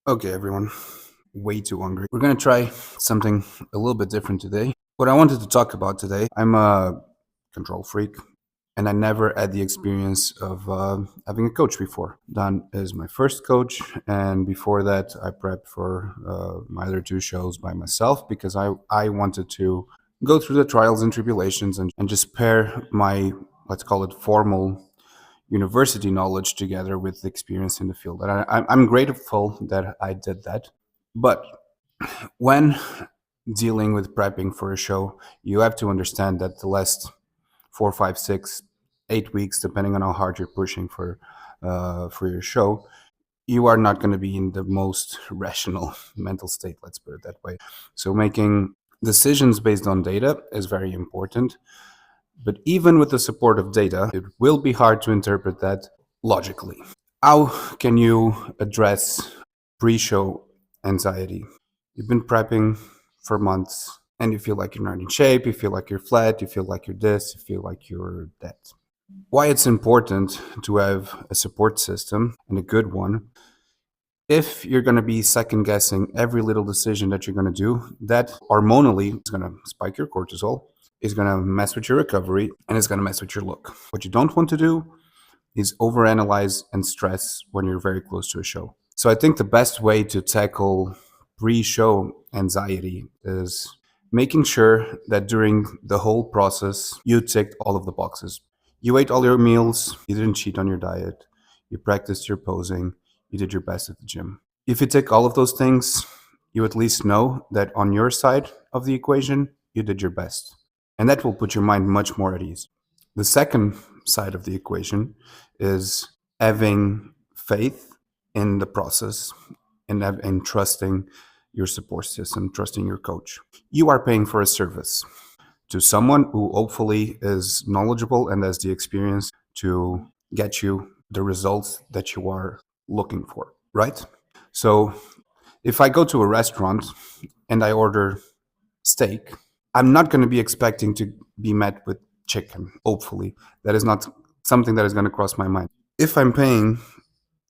Okay, everyone. Way too hungry. We're gonna try something a little bit different today. What I wanted to talk about today, I'm a control freak, and I never had the experience of having a coach before. Don is my first coach, and before that, I prepped for my other two shows by myself because I wanted to go through the trials and tribulations and just pair my, let's call it, formal university knowledge together with the experience in the field. And I'm grateful that I did that. But when dealing with prepping for a show, you have to understand that the last 4, 5, 6, 8 weeks, depending on how hard you're pushing for your show, you are not going to be in the most rational mental state. Let's put it that way. So making decisions based on data is very important. But even with the support of data, it will be hard to interpret that logically. How can you address pre show anxiety? You've been prepping for months and you feel like you're not in shape, you feel like you're flat, you feel like you're this, you feel like you're that. Why it's important to have a support system and a good one. If you're going to be second guessing every little decision that you're going to do, that hormonally is going to spike your cortisol, is going to mess with your recovery, and it's going to mess with your look. What you don't want to do is overanalyze and stress when you're very close to a show. So I think the best way to tackle pre-show anxiety is making sure that during the whole process you ticked all of the boxes. You ate all your meals, you didn't cheat on your diet, you practiced your posing, you did your best at the gym. If you tick all of those things, you at least know that on your side of the equation, you did your best. And that will put your mind much more at ease. The second side of the equation is having faith in the process and trusting your support system, trusting your coach. You are paying for a service to someone who hopefully is knowledgeable and has the experience to get you the results that you are looking for, right? So if I go to a restaurant and I order steak, I'm not going to be expecting to be met with chicken, hopefully. That is not something that is going to cross my mind. If I'm paying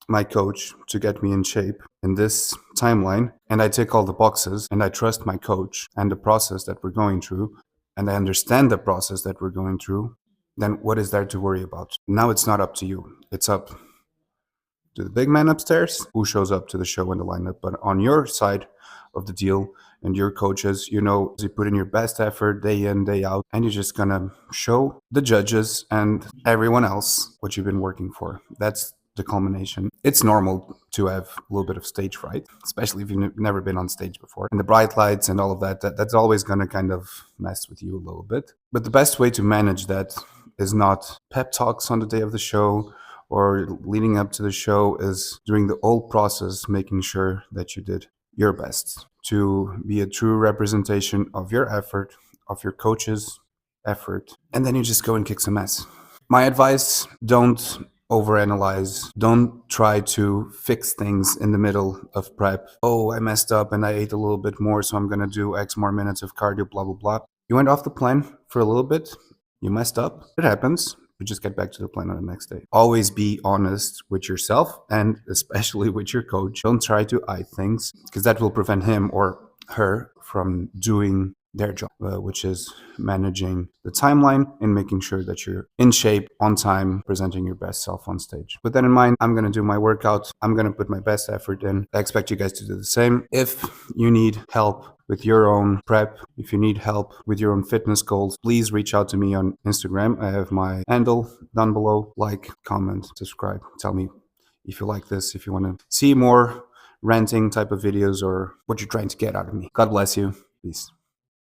my coach to get me in shape in this timeline and I tick all the boxes and I trust my coach and the process that we're going through and I understand the process that we're going through, then what is there to worry about? Now it's not up to you. It's up to the big man upstairs who shows up to the show and the lineup. But on your side of the deal and your coaches, you put in your best effort day in, day out, and you're just gonna show the judges and everyone else what you've been working for. That's the culmination. It's normal to have a little bit of stage fright, especially if you've never been on stage before. And the bright lights and all of that's always gonna kind of mess with you a little bit. But the best way to manage that is not pep talks on the day of the show or leading up to the show, is during the whole process making sure that you did your best to be a true representation of your effort, of your coach's effort, and then you just go and kick some ass. My advice, don't overanalyze. Don't try to fix things in the middle of prep. Oh, I messed up and I ate a little bit more, so I'm going to do X more minutes of cardio, blah, blah, blah. You went off the plan for a little bit. You messed up. It happens. You just get back to the plan on the next day. Always be honest with yourself and especially with your coach. Don't try to hide things because that will prevent him or her from doing their job, which is managing the timeline and making sure that you're in shape, on time, presenting your best self on stage. With that in mind, I'm going to do my workout. I'm going to put my best effort in. I expect you guys to do the same. If you need help with your own prep, if you need help with your own fitness goals, please reach out to me on Instagram. I have my handle down below. Like, comment, subscribe. Tell me if you like this, if you want to see more ranting type of videos or what you're trying to get out of me. God bless you. Peace.